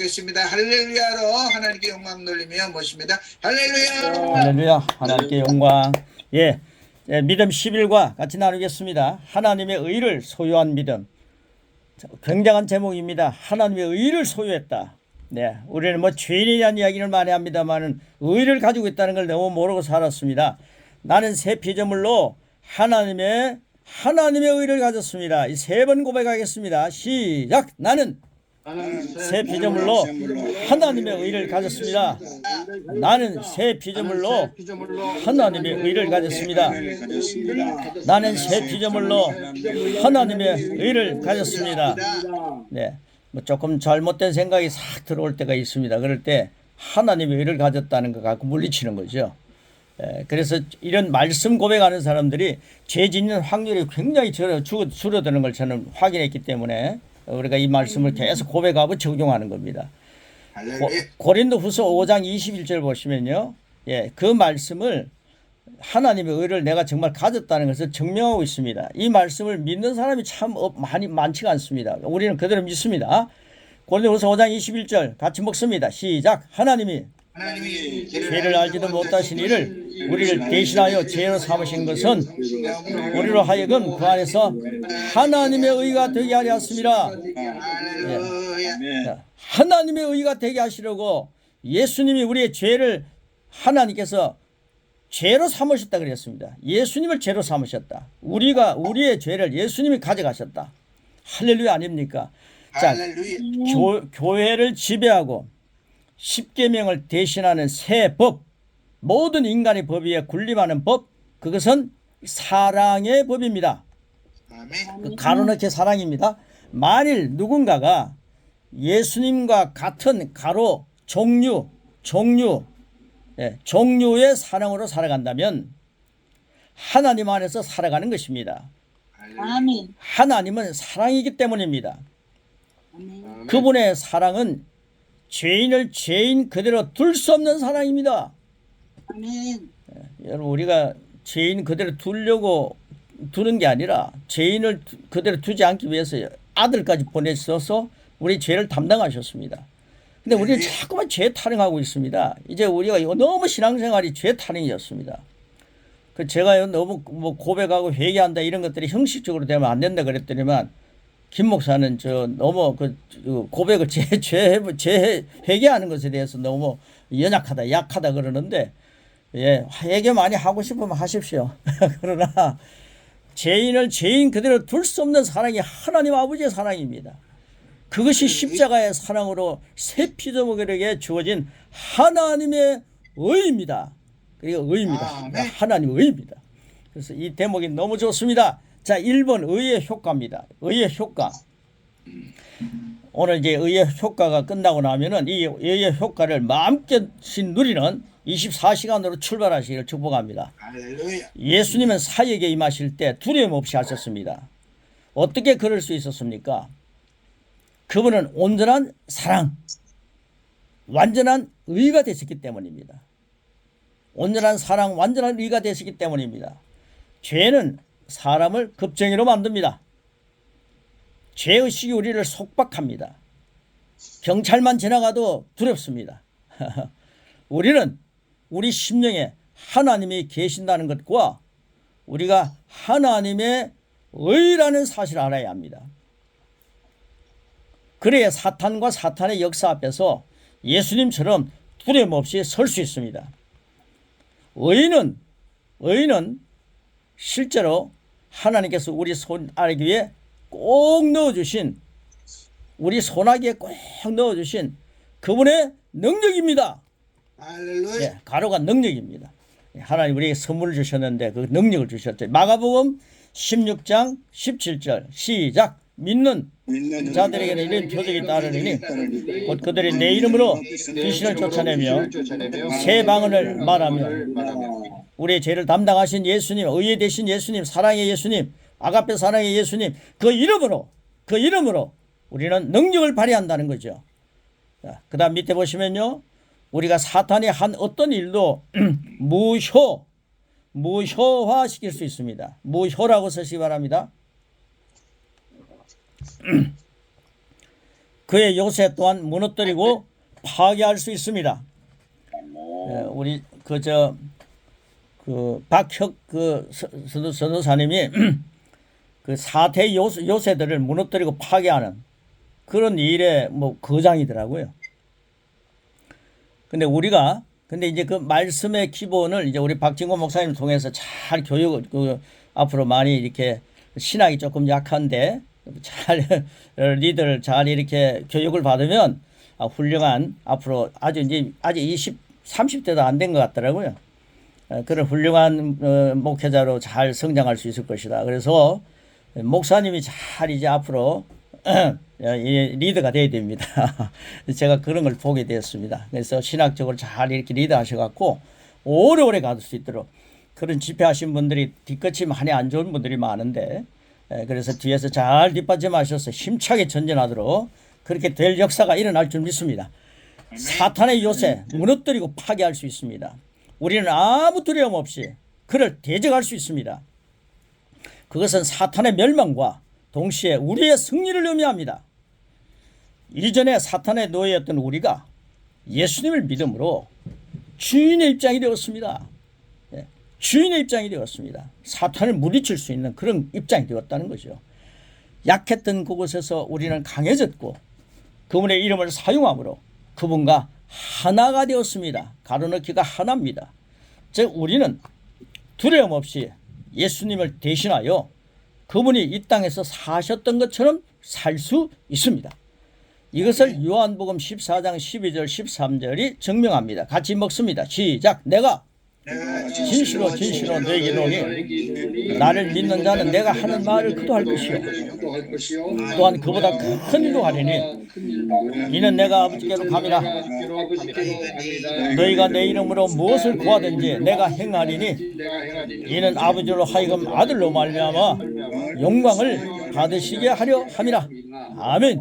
하겠습니다. 할렐루야로 하나님께 영광 돌리며 모십니다. 할렐루야. 할렐루야. 하나님께 영광. 믿음 10일과 같이 나누겠습니다. 하나님의 의를 소유한 믿음. 굉장한 제목입니다. 하나님의 의를 소유했다. 우리는 죄인에 대한 이야기를 많이 합니다만 의를 가지고 있다는 걸 너무 모르고 살았습니다. 나는 새 피조물로 하나님의 의를 가졌습니다. 이 세 번 고백하겠습니다. 시작. 나는 새 피조물로 하나님의 의를 가졌습니다. 나는 새 피조물로 하나님의 의를 가졌습니다. 나는 새 피조물로 하나님의 의를 가졌습니다. 조금 잘못된 생각이 싹 들어올 때가 있습니다. 그럴 때 하나님의 의를 가졌다는 거 갖고 물리치는 거죠. 그래서 이런 말씀 고백하는 사람들이 죄 짓는 확률이 굉장히 줄어드는 걸 저는 확인했기 때문에 우리가 이 말씀을 계속 고백하고 적용하는 겁니다. 고린도후서 5장 21절 보시면요. 그 말씀을 하나님의 의를 내가 정말 가졌다는 것을 증명하고 있습니다. 이 말씀을 믿는 사람이 참 많지가 않습니다. 우리는 그대로 믿습니다. 고린도후서 5장 21절 같이 먹습니다. 시작. 하나님이 죄를 알지도 못하신 이를 우리를 대신하여 죄로 삼으신 것은 우리로 하여금 그 안에서 하나님의 의가 되게 하려 하였습니다. 하나님의 의가 되게 하시려고 예수님이 우리의 죄를 하나님께서 죄로 삼으셨다 그랬습니다. 예수님을 죄로 삼으셨다. 우리의 죄를 예수님이 가져가셨다. 할렐루야 아닙니까? 자, 교회를 지배하고 십계명을 대신하는 새 법, 모든 인간의 법 위에 군림하는 법, 그것은 사랑의 법입니다. 가로넣기 사랑입니다. 만일 누군가가 예수님과 같은 종류의 사랑으로 살아간다면 하나님 안에서 살아가는 것입니다. 아멘. 하나님은 사랑이기 때문입니다. 아멘. 그분의 사랑은 죄인을 죄인 그대로 둘 수 없는 사랑입니다. 아멘. 여러분 우리가 죄인 그대로 두는 게 아니라 죄인을 그대로 두지 않기 위해서 아들까지 보내셔서 우리 죄를 담당하셨습니다. 근데 우리는 자꾸만 죄 타령하고 있습니다. 이제 우리가 너무 신앙생활이 죄 타령이었습니다. 제가 너무 고백하고 회개한다 이런 것들이 형식적으로 되면 안 된다 그랬더니만 김 목사는 너무 고백을 죄 회개하는 것에 대해서 너무 약하다 그러는데 회개 많이 하고 싶으면 하십시오. 그러나 죄인을 죄인 그대로 둘 수 없는 사랑이 하나님 아버지의 사랑입니다. 그것이 십자가의 사랑으로 새 피조물에게 주어진 하나님의 의입니다. 그리고 의입니다. 하나님의 의입니다. 그래서 이 대목이 너무 좋습니다. 자, 1번 의의 효과입니다. 의의 효과. 오늘 이제 의의 효과가 끝나고 나면은 이 의의 효과를 마음껏 누리는 24시간으로 출발하시기를 축복합니다. 예수님은 사역에 임하실 때 두려움 없이 하셨습니다. 어떻게 그럴 수 있었습니까? 그분은 온전한 사랑, 완전한 의가 되셨기 때문입니다. 온전한 사랑, 완전한 의가 되셨기 때문입니다. 죄는 사람을 겁쟁이로 만듭니다. 죄의식이 우리를 속박합니다. 경찰만 지나가도 두렵습니다. 우리는 우리 심령에 하나님이 계신다는 것과 우리가 하나님의 의라는 사실을 알아야 합니다. 그래야 사탄과 사탄의 역사 앞에서 예수님처럼 두려움 없이 설 수 있습니다. 의는 실제로 하나님께서 우리 손아귀에 꼭 넣어주신 우리 손아귀에 꼭 넣어주신 그분의 능력입니다. 가로가 능력입니다. 하나님 우리에게 선물을 주셨는데 그 능력을 주셨죠. 마가복음 16장 17절 시작. 믿는 자들에게는 이런 표적이 따르리니 곧 그들이 내 이름으로 귀신을 쫓아내며 새 방언을 말하며 우리의 죄를 담당하신 예수님, 의에 되신 예수님, 사랑의 예수님, 아가페 사랑의 예수님, 그 이름으로 우리는 능력을 발휘한다는 거죠. 그 다음 밑에 보시면요, 우리가 사탄이 한 어떤 일도 무효화시킬 수 있습니다. 무효라고 쓰시기 바랍니다. 그의 요새 또한 무너뜨리고 파괴할 수 있습니다. 우리 박혁 선도사님이 그 사태 요새들을 무너뜨리고 파괴하는 그런 일의 뭐 거장이더라고요. 근데 이제 그 말씀의 기본을 이제 우리 박진권 목사님 통해서 잘 교육을 앞으로 많이 이렇게 신학이 조금 약한데 잘 리더를 잘 이렇게 교육을 받으면 훌륭한 앞으로 아직 30대도 안 된 것 같더라고요. 그런 훌륭한 목회자로 잘 성장할 수 있을 것이다. 그래서 목사님이 잘 이제 앞으로 리더가 돼야 됩니다. 제가 그런 걸 보게 되었습니다. 그래서 신학적으로 잘 이렇게 리더하셔갖고 오래오래 갈 수 있도록 그런 집회하신 분들이 뒤끝이 많이 안 좋은 분들이 많은데 그래서 뒤에서 잘 뒷받침하셔서 힘차게 전진하도록 그렇게 될 역사가 일어날 줄 믿습니다. 사탄의 요새 무너뜨리고 파괴할 수 있습니다. 우리는 아무 두려움 없이 그를 대적할 수 있습니다. 그것은 사탄의 멸망과 동시에 우리의 승리를 의미합니다. 이전에 사탄의 노예였던 우리가 예수님을 믿음으로 주인의 입장이 되었습니다. 주인의 입장이 되었습니다. 사탄을 물리칠 수 있는 그런 입장이 되었다는 거죠. 약했던 그곳에서 우리는 강해졌고 그분의 이름을 사용함으로 그분과 하나가 되었습니다. 가로넣기가 하나입니다. 즉 우리는 두려움 없이 예수님을 대신하여 그분이 이 땅에서 사셨던 것처럼 살 수 있습니다. 이것을 요한복음 14장 12절 13절이 증명합니다. 같이 먹습니다. 시작. 내가 진실로 너에게 이르노니 나를 믿는 자는 내가 하는 말을 그도 할 것이요 또한 그보다 큰 일도 하리니 이는 내가 아버지께로 감이라. 너희가 내 이름으로 무엇을 구하든지 내가 행하리니 이는 아버지로 하여금 아들로 말미암아 영광을 받으시게 하려 함이라. 아멘.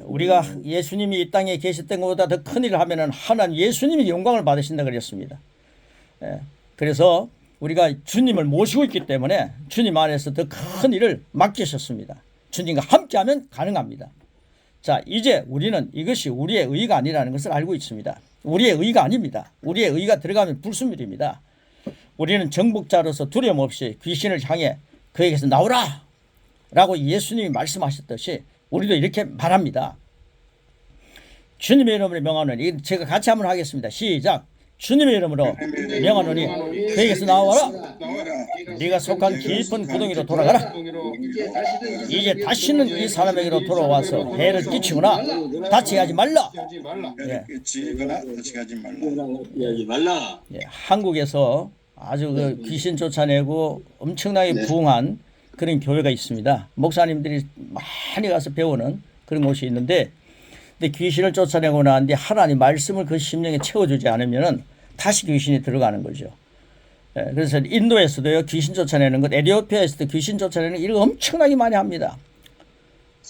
우리가 예수님이 이 땅에 계셨던 것보다 더 큰 일을 하면은 하나님 예수님이 영광을 받으신다 그랬습니다. 그래서 우리가 주님을 모시고 있기 때문에 주님 안에서 더 큰 일을 맡기셨습니다. 주님과 함께하면 가능합니다. 자, 이제 우리는 이것이 우리의 의가 아니라는 것을 알고 있습니다. 우리의 의가 아닙니다. 우리의 의가 들어가면 불순물입니다. 우리는 정복자로서 두려움 없이 귀신을 향해 그에게서 나오라 라고 예수님이 말씀하셨듯이 우리도 이렇게 말합니다. 주님의 이름으로 명하노니, 제가 같이 한번 하겠습니다. 시작. 주님의 이름으로 명하노니 그에게서 나와라. 네가 속한 깊은 구덩이로 돌아가라. 이제 다시는 이 사람에게로 돌아와서 해를 끼치거나 다치게 하지 말라. 한국에서 아주 그 귀신 쫓아내고 엄청나게 부흥한 그런 교회가 있습니다. 목사님들이 많이 가서 배우는 그런 곳이 있는데, 근데 귀신을 쫓아내고 난 뒤 하나님 말씀을 그 심령에 채워주지 않으면은 다시 귀신이 들어가는 거죠. 그래서 인도에서도요 귀신 쫓아내는 것, 에티오피아에서도 귀신 쫓아내는 일을 엄청나게 많이 합니다.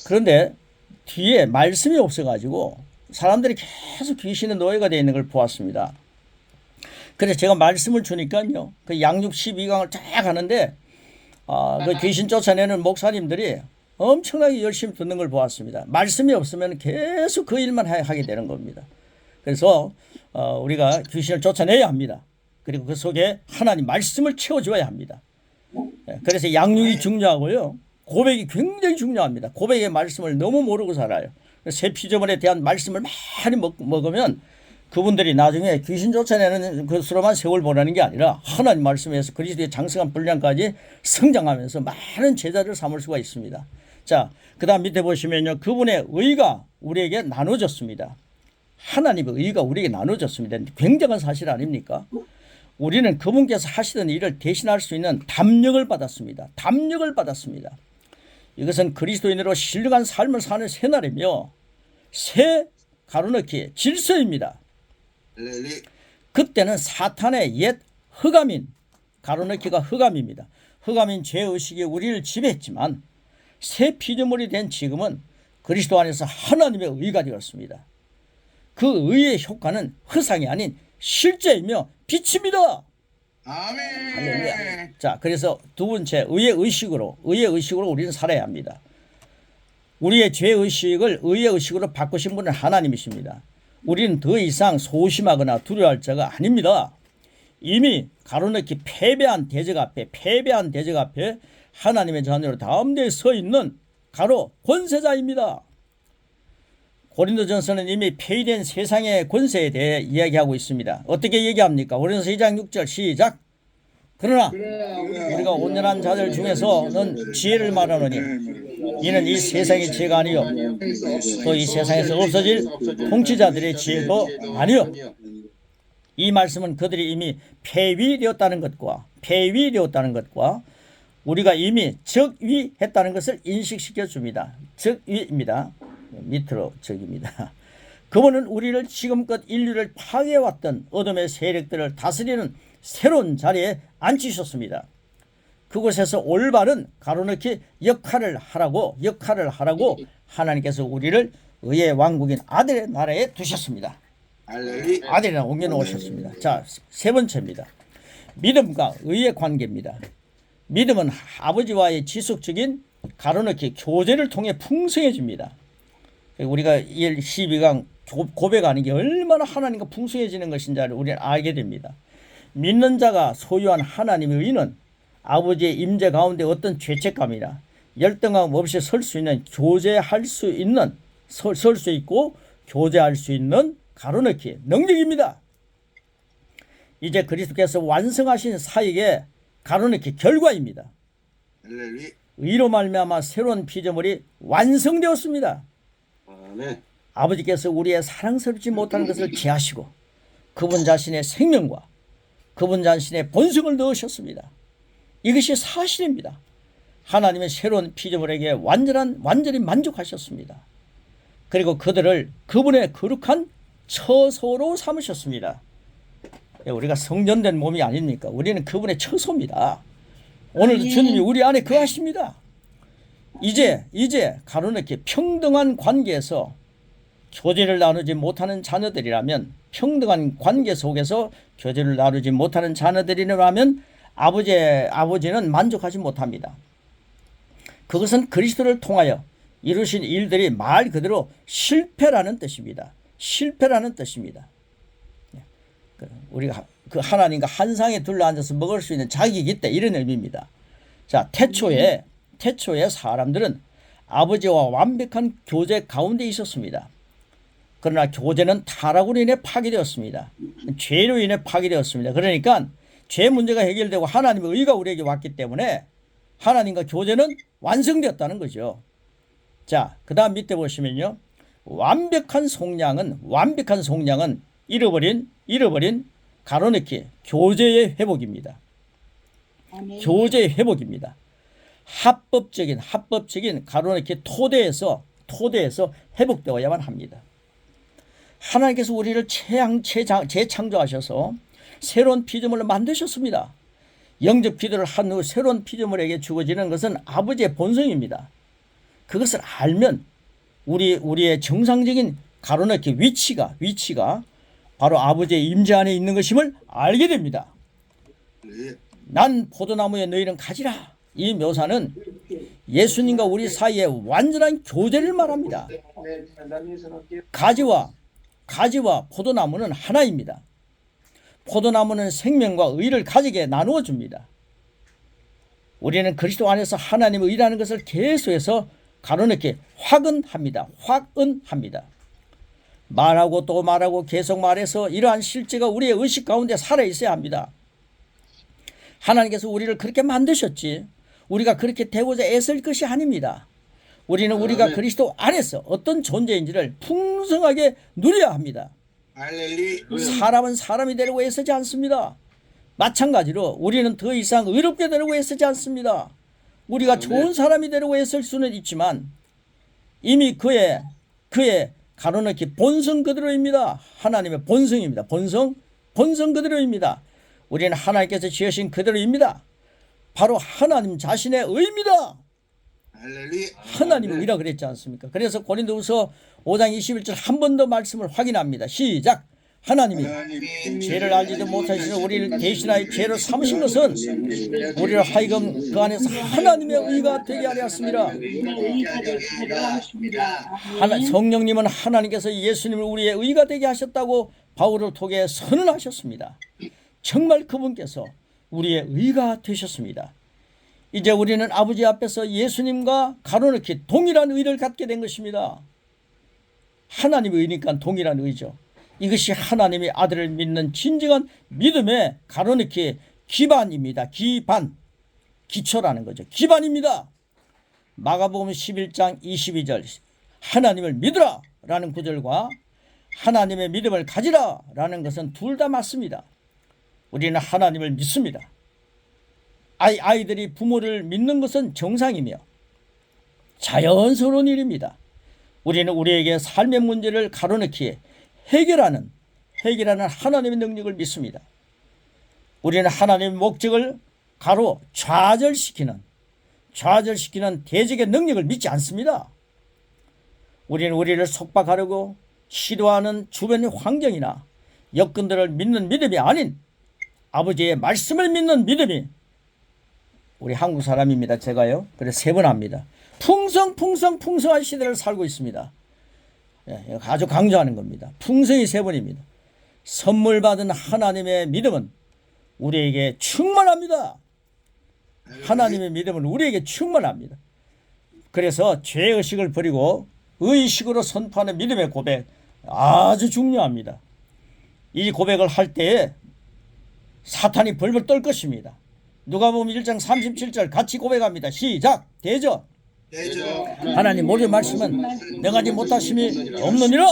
그런데 뒤에 말씀이 없어가지고 사람들이 계속 귀신의 노예가 되어 있는 걸 보았습니다. 그래서 제가 말씀을 주니까요, 그 양육 12강을 쫙 하는데 그 귀신 쫓아내는 목사님들이 엄청나게 열심히 듣는 걸 보았습니다. 말씀이 없으면 계속 그 일만 하게 되는 겁니다. 그래서 우리가 귀신을 쫓아내야 합니다. 그리고 그 속에 하나님 말씀을 채워줘야 합니다. 그래서 양육이 중요하고요. 고백이 굉장히 중요합니다. 고백의 말씀을 너무 모르고 살아요. 새 피조물에 대한 말씀을 많이 먹으면 그분들이 나중에 귀신 쫓아내는 것으로만 세월 보내는 게 아니라 하나님 말씀에서 그리스도의 장성한 분량까지 성장하면서 많은 제자를 삼을 수가 있습니다. 자, 그 다음 밑에 보시면요. 그분의 의가 우리에게 나눠졌습니다. 하나님의 의가 우리에게 나눠졌습니다. 굉장한 사실 아닙니까? 우리는 그분께서 하시던 일을 대신할 수 있는 담력을 받았습니다. 담력을 받았습니다. 이것은 그리스도인으로 신령한 삶을 사는 새날이며 새 가로넣기 질서입니다. 그때는 사탄의 옛 흑암인, 가로넣기가 흑암입니다. 흑암인 죄의식이 우리를 지배했지만 새 피조물이 된 지금은 그리스도 안에서 하나님의 의가 되었습니다. 그 의의 효과는 허상이 아닌 실제이며 빛입니다. 아멘. 할렐루야. 자, 그래서 두 번째 의의 의식으로 우리는 살아야 합니다. 우리의 죄의식을 의의식으로 바꾸신 분은 하나님이십니다. 우리는 더 이상 소심하거나 두려워할 자가 아닙니다. 이미 가로넣기 패배한 대적 앞에 하나님의 자녀로 다음대에 서 있는 가로 권세자입니다. 고린도전서는 이미 폐위된 세상의 권세에 대해 이야기하고 있습니다. 어떻게 얘기합니까? 고린도서 2장 6절 시작. 그러나 우리가 온전한 자들 중에서는 지혜를 말하노니 이는 이 세상의 지혜가 아니요 또 이 세상에서 없어질 통치자들의 지혜도 아니요. 이 말씀은 그들이 이미 폐위되었다는 것과 우리가 이미 즉위했다는 것을 인식시켜 줍니다. 즉위입니다. 밑으로 적입니다. 그분은 우리를 지금껏 인류를 파괴해왔던 어둠의 세력들을 다스리는 새로운 자리에 앉히셨습니다. 그곳에서 올바른 가로넣기 역할을 하라고 하나님께서 우리를 의의 왕국인 아들의 나라에 두셨습니다. 아들이나 옮겨놓으셨습니다. 자, 세 번째입니다. 믿음과 의의 관계입니다. 믿음은 아버지와의 지속적인 가로넣기 교제를 통해 풍성해집니다. 우리가 12강 고백하는 게 얼마나 하나님과 풍성해지는 것인지를 우리는 알게 됩니다. 믿는 자가 소유한 하나님의 의는 아버지의 임재 가운데 어떤 죄책감이나 열등감 없이 설 수 있는 교제할 수 있는 설 수 있고 교제할 수 있는 가로넣기 능력입니다. 이제 그리스도께서 완성하신 사역의 가로넣기 결과입니다. 의로 말미암아 새로운 피조물이 완성되었습니다. 아버지께서 우리의 사랑스럽지 못하는 것을 제하시고 그분 자신의 생명과 그분 자신의 본성을 넣으셨습니다. 이것이 사실입니다. 하나님의 새로운 피조물에게 완전히 만족하셨습니다. 그리고 그들을 그분의 거룩한 처소로 삼으셨습니다. 우리가 성전된 몸이 아닙니까? 우리는 그분의 처소입니다. 오늘도 주님이 우리 안에 거하십니다. 이제 가로넣기 평등한 관계에서 교제를 나누지 못하는 자녀들이라면 평등한 관계 속에서 교제를 나누지 못하는 자녀들이라면 아버지는 만족하지 못합니다. 그것은 그리스도를 통하여 이루신 일들이 말 그대로 실패라는 뜻입니다. 실패라는 뜻입니다. 우리가 그 하나님과 한 상에 둘러앉아서 먹을 수 있는 자격이 있다 이런 의미입니다. 자, 태초에 사람들은 아버지와 완벽한 교제 가운데 있었습니다. 그러나 교제는 타락으로 인해 파괴되었습니다. 죄로 인해 파괴되었습니다. 그러니까 죄 문제가 해결되고 하나님의 의가 우리에게 왔기 때문에 하나님과 교제는 완성되었다는 거죠. 자, 그 다음 밑에 보시면요. 완벽한 속량은 잃어버린 가로넣기 교제의 회복입니다. 교제의 회복입니다. 합법적인 가로넣기 토대에서 회복되어야만 합니다. 하나님께서 우리를 재창조하셔서 새로운 피조물로 만드셨습니다. 영접 기도를 한 후 새로운 피조물에게 주어지는 것은 아버지의 본성입니다. 그것을 알면 우리의 정상적인 가로넣기 위치가 바로 아버지의 임재 안에 있는 것임을 알게 됩니다. 난 포도나무에 너희는 가지라. 이 묘사는 예수님과 우리 사이에 완전한 교제를 말합니다. 가지와 포도나무는 하나입니다. 포도나무는 생명과 의를 가지게 나누어 줍니다. 우리는 그리스도 안에서 하나님의 의라는 것을 계속해서 가로넣기 확언합니다. 말하고 또 말하고 계속 말해서 이러한 실제가 우리의 의식 가운데 살아있어야 합니다. 하나님께서 우리를 그렇게 만드셨지 우리가 그렇게 되고자 애쓸 것이 아닙니다. 우리는 우리가 그리스도 안에서 어떤 존재인지를 풍성하게 누려야 합니다. 사람은 사람이 되려고 애쓰지 않습니다. 마찬가지로 우리는 더 이상 의롭게 되려고 애쓰지 않습니다. 우리가 좋은 사람이 되려고 애쓸 수는 있지만 이미 그의 가로넣기 본성 그대로입니다. 하나님의 본성입니다. 본성 그대로입니다. 우리는 하나님께서 지으신 그대로입니다. 바로 하나님 자신의 의입니다. 하나님의 의라 그랬지 않습니까? 그래서 고린도후서 5장 21절 한 번 더 말씀을 확인합니다. 시작. 하나님이 죄를 알지도 못하시는 우리를 대신하여 죄로 삼으신 것은 우리를 하여금 그 안에서 하나님의 의가 되게 하였습니다. 성령님은 하나님께서 예수님을 우리의 의가 되게 하셨다고 바울을 통해 선언하셨습니다. 정말 그분께서 우리의 의가 되셨습니다. 이제 우리는 아버지 앞에서 예수님과 가로놓기 동일한 의를 갖게 된 것입니다. 하나님의 의니까 동일한 의죠. 이것이 하나님의 아들을 믿는 진정한 믿음의 가로놓기 기반입니다. 기반, 기초라는 거죠. 기반입니다. 마가복음 11장 22절 하나님을 믿으라 라는 구절과 하나님의 믿음을 가지라 라는 것은 둘 다 맞습니다. 우리는 하나님을 믿습니다. 아이들이 부모를 믿는 것은 정상이며 자연스러운 일입니다. 우리는 우리에게 삶의 문제를 가로놓기에 해결하는 하나님의 능력을 믿습니다. 우리는 하나님의 목적을 좌절시키는 대적의 능력을 믿지 않습니다. 우리는 우리를 속박하려고 시도하는 주변의 환경이나 여건들을 믿는 믿음이 아닌 아버지의 말씀을 믿는 믿음이 우리 한국 사람입니다. 제가요. 그래서 3번 합니다. 풍성한 시대를 살고 있습니다. 아주 강조하는 겁니다. 풍성이 3번입니다. 선물 받은 하나님의 믿음은 우리에게 충만합니다. 하나님의 믿음은 우리에게 충만합니다. 그래서 죄의식을 버리고 의식으로 선포하는 믿음의 고백 아주 중요합니다. 이 고백을 할 때에 사탄이 벌벌 떨 것입니다. 누가복음 1장 37절 같이 고백합니다. 시작. 대저 하나님 모든 말씀은 내가지 못하심이 없느니라.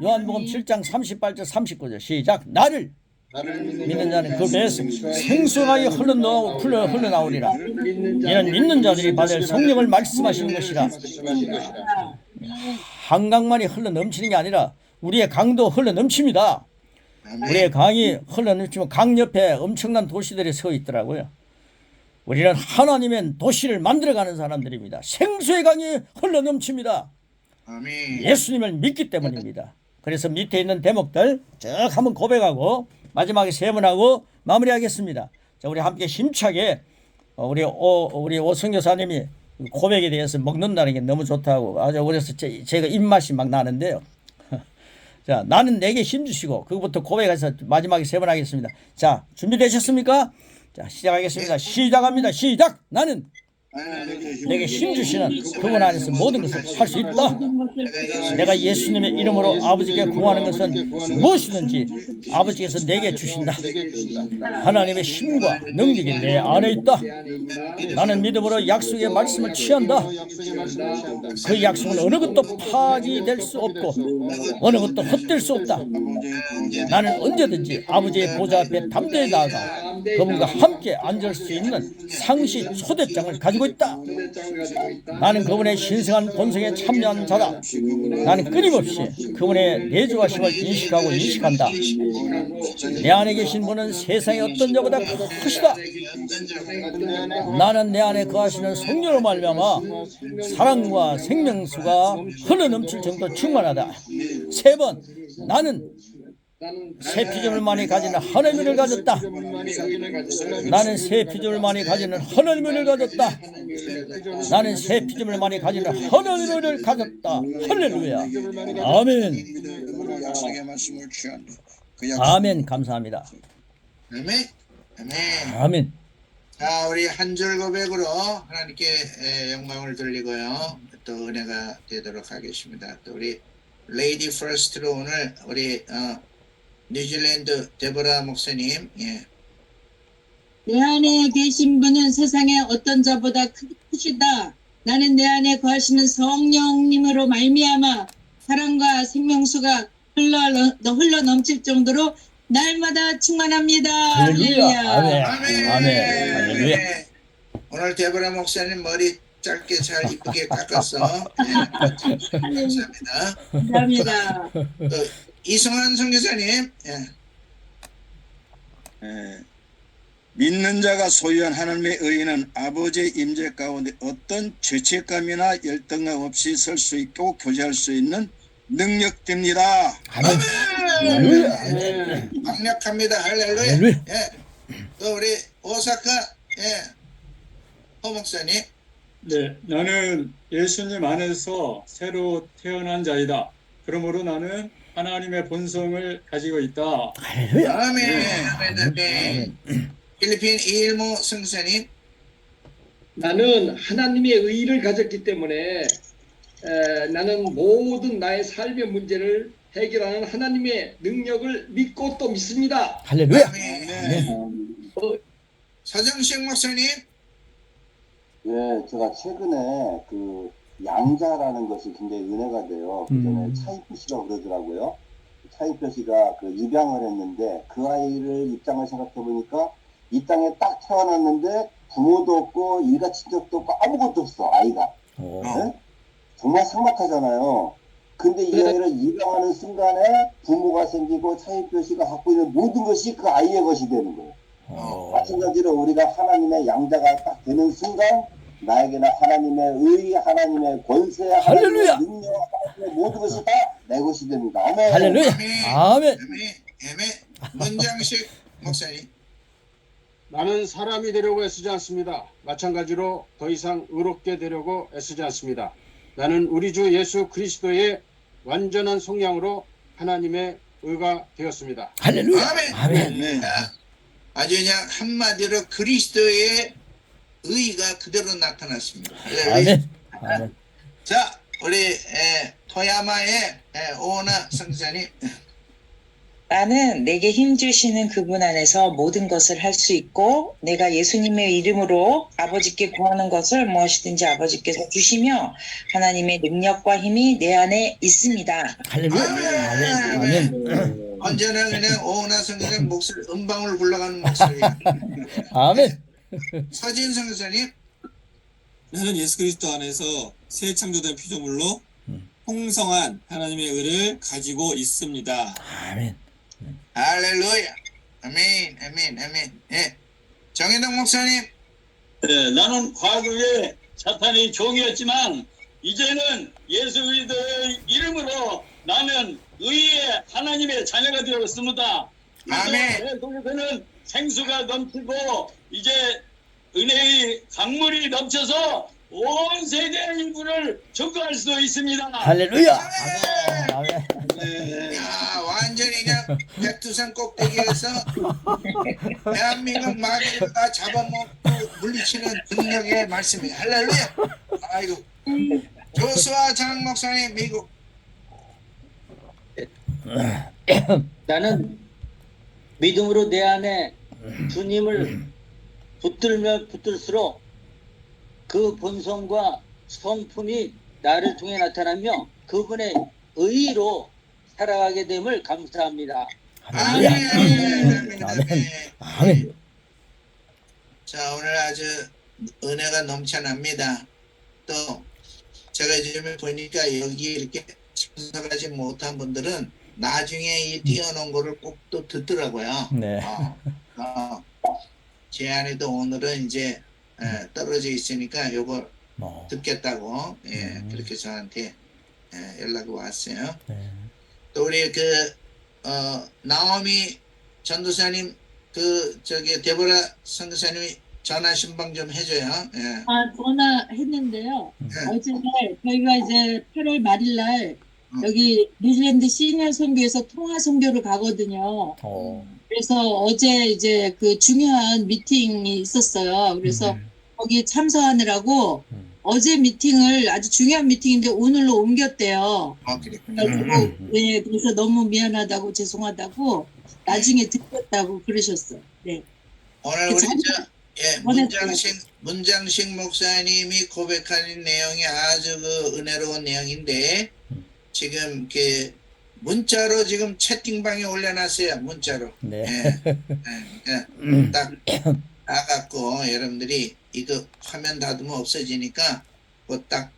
요한복음 7장 38절 39절 시작. 나를 믿는 자는 그 배에서 생수가 흘러나오리라. 이는 믿는 자들이 받을 성령을 말씀하시는 것이라. 한강만이 흘러넘치는 게 아니라 우리의 강도 흘러넘칩니다. 우리의 강이 흘러넘치면 강 옆에 엄청난 도시들이 서 있더라고요. 우리는 하나님의 도시를 만들어가는 사람들입니다. 생수의 강이 흘러넘칩니다. 예수님을 믿기 때문입니다. 그래서 밑에 있는 대목들 쭉 한번 고백하고 마지막에 3번 하고 마무리하겠습니다. 자, 우리 함께 힘차게 우리 오 선교사님이 고백에 대해서 먹는다는 게 너무 좋다고 아주 그래서 제가 입맛이 막 나는데요. 자, 나는 내게 힘주시고 그것부터 고백해서 마지막에 3번 하겠습니다. 자, 준비되셨습니까? 자, 시작하겠습니다. 시작합니다. 시작. 나는 내게 힘주시는 그분 안에서 모든 것을 할 수 있다. 내가 예수님의 이름으로 아버지께 구하는 것은 무엇이든지 아버지께서 내게 주신다. 하나님의 힘과 능력이 내 안에 있다. 나는 믿음으로 약속의 말씀을 취한다. 그 약속은 어느 것도 파기될 수 없고 어느 것도 헛될 수 없다. 나는 언제든지 아버지의 보좌 앞에 담대히 나아가 그분과 함께 앉을 수 있는 상시 초대장을 가지고 있다. 나는 그분의 신성한 본성에 참여한 자다. 나는 끊임없이 그분의 내주하심을 인식한다. 내 안에 계신 분은 세상의 어떤 자보다 크시다. 나는 내 안에 거하시는 성령으로 말미암아 사랑과 생명수가 흘러넘칠 정도로 충만하다. 3번 나는 새 피조물 많이 가지는 하나님의 은혜를 가졌다. 나는 새 피조물 많이 가지는 하나님의 은혜를 가졌다. 나는 새 피조물 많이 가지는 하나님의 은혜를 가졌다. 할렐루야. 아멘. 아멘. 감사합니다. 아멘. 아멘. 자, 우리 한 줄 고백으로 하나님께 영광을 돌리고요. 또 은혜가 되도록 하겠습니다. 또 우리 레이디 퍼스트로 오늘 우리 뉴질랜드 데보라 목사님. 내 안에 계신 분은 세상의 어떤 자보다 크시다. 나는 내 안에 거하시는 성령님으로 말미암아 사랑과 생명수가 흘러 넘칠 정도로 날마다 충만합니다. 할렐루야. 아멘. 할렐루야. 오늘 데보라 목사님 머리 짧게 잘 이쁘게 깎았어. 감사합니다. 감사합니다. 이승환 선교사님. 믿는 자가 소유한 하나님의 의인은 아버지의 임재 가운데 어떤 죄책감이나 열등감 없이 설 수 있고 교제할 수 있는 능력됩니다. 아멘. 아멘. 할렐루야. 강력합니다. 할렐루야. 할렐루야. 예. 또 우리 오사카 허 목사님. 네, 나는 예수님 안에서 새로 태어난 자이다. 그러므로 나는 하나님의 본성을 가지고 있다. 할렐루야. 아멘. 아멘. 아멘. 필리핀 이일모 성사님. 나는 하나님의 의를 가졌기 때문에 나는 모든 나의 삶의 문제를 해결하는 하나님의 능력을 믿고 또 믿습니다. 할렐루야. 아멘. 서정식 목사님. 예, 제가 최근에 그 양자라는 것이 굉장히 은혜가 돼요. 그전에 차이표 씨가 그러더라고요. 차이표 씨가 그 입양을 했는데 그 아이를 입장을 생각해 보니까 이 땅에 딱 태어났는데 부모도 없고 일가 친척도 없고 아무것도 없어 아이가. 오. 예? 정말 삭막하잖아요. 근데 이 아이를 입양하는 순간에 부모가 생기고 차이표 씨가 갖고 있는 모든 것이 그 아이의 것이 되는 거예요. 마찬가지로 우리가 하나님의 양자가 딱 되는 순간 나에게는 하나님의 의, 하나님의 권세, 하나님의 할렐루야. 능력, 하나님의 모든 것이 다 내 것이 됩니다. 아멘. 할렐루야. 아멘. 아멘. 아멘. 문장식 목사님. 나는 사람이 되려고 애쓰지 않습니다. 마찬가지로 더 이상 의롭게 되려고 애쓰지 않습니다. 나는 우리 주 예수 그리스도의 완전한 속량으로 하나님의 의가 되었습니다. 할렐루야. 아멘. 아멘. 네. 자, 아주 그냥 한마디로 그리스도의 의가 그대로 나타났습니다. 할렐루야. 아멘. 아멘. 자, 우리 토야마의 오나 성사님. 나는 내게 힘 주시는 그분 안에서 모든 것을 할 수 있고 내가 예수님의 이름으로 아버지께 구하는 것을 무엇이든지 아버지께서 주시며 하나님의 능력과 힘이 내 안에 있습니다. 할렐루야. 아멘. 아멘. 언제나 그냥 오나 성사님 목소리 음방울 굴러가는 목소리야. 아멘. 서진 성사님. 나는 예수 그리스도 안에서 새 창조된 피조물로 풍성한 하나님의 의를 가지고 있습니다. 아멘. 할렐루야. 아멘. 아멘. 아멘. 예. 정혜동 목사님. 네, 나는 과거에 사탄의 종이었지만 이제는 예수 그리스도의 이름으로 나는 의의 하나님의 자녀가 되었습니다. 아멘. 내 속에서는 생수가 넘치고 이제 은혜의 강물이 넘쳐서 온 세계의 인구를 전거할 수 있습니다. 할렐루야. 아멘. 네. 야, 완전히 그냥 백두산 꼭대기에서 대한민국 마귀를 다 잡아먹고 물리치는 능력의 말씀이에요. 할렐루야. 아이고. 조수아 장 목사님 미국. 나는 믿음으로 내 안에 주님을 붙들면 붙들수록 그 본성과 성품이 나를 통해 나타나며 그분의 의로 살아가게 됨을 감사합니다. 아멘. 아멘. 아멘. 아멘. 자, 오늘 아주 은혜가 넘쳐납니다. 또 제가 요즘에 보니까 여기 이렇게 참석하지 못한 분들은 나중에 이 띄워놓은 거를 꼭 또 듣더라고요. 네. 제 안에도 오늘은 이제 떨어져 있으니까 요걸 듣겠다고 그렇게 저한테 연락이 왔어요. 네. 또 우리 나오미 전도사님 데보라 선교사님이 전화 신방 좀 해줘요. 예. 전화했는데요. 네. 어제 저희가 이제 8월 말일 날 여기 뉴질랜드 시니어 선교에서 통화 선교를 가거든요. 그래서 어제 이제 그 중요한 미팅이 있었어요. 그래서 거기 참석하느라고 어제 미팅을 아주 중요한 미팅인데 오늘로 옮겼대요. 그랬구나. 네, 그래서 너무 미안하다고 죄송하다고 나중에 듣겠다고 그러셨어요. 네. 오늘 우리 문장식 목사님이 고백하는 내용이 아주 은혜로운 내용인데 지금 문자로 지금 채팅방에 올려놨어요. 문자로. 네. 딱 나갔고 여러분들이 이거 화면 닫으면 없어지니까 딱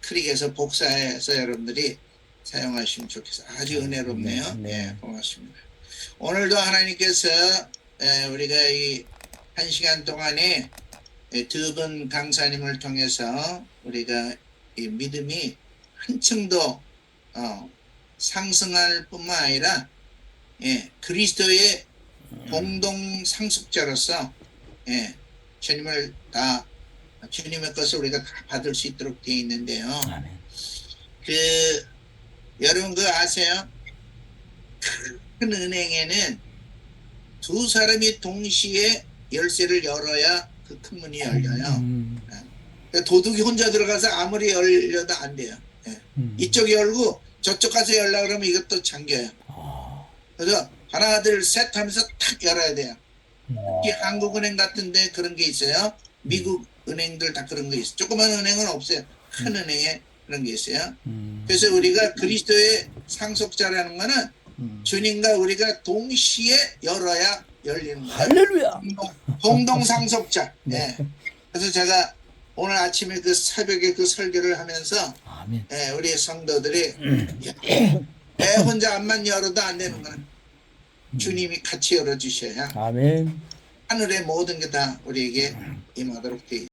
클릭해서 복사해서 여러분들이 사용하시면 좋겠어요. 아주 은혜롭네요. 네, 고맙습니다. 오늘도 하나님께서 우리가 이 1시간 동안에 두 분 강사님을 통해서 우리가 이 믿음이 한층 더 상승할 뿐만 아니라 그리스도의 공동 상속자로서 주님의 것을 우리가 다 받을 수 있도록 되어 있는데요. 아멘. 여러분 아세요? 큰 은행에는 두 사람이 동시에 열쇠를 열어야 그 큰 문이 열려요. 도둑이 혼자 들어가서 아무리 열려도 안 돼요. 이쪽 열고 저쪽 가서 열려고 그러면 이것도 잠겨요. 그래서 하나 둘 셋 하면서 탁 열어야 돼요. 특히 한국은행 같은 데 그런 게 있어요. 미국 은행들 다 그런 게 있어요. 조그만 은행은 없어요. 큰 은행에 그런 게 있어요. 그래서 우리가 그리스도의 상속자라는 거는 주님과 우리가 동시에 열어야 열리는 거예요. 할렐루야. 공동 상속자. 그래서 제가 오늘 아침에 그 새벽에 그 설교를 하면서 아멘. 우리 성도들이 내 혼자 앞만 열어도 안 되는 거는 주님이 같이 열어주셔야 아멘. 하늘의 모든 게 다 우리에게 임하도록 되어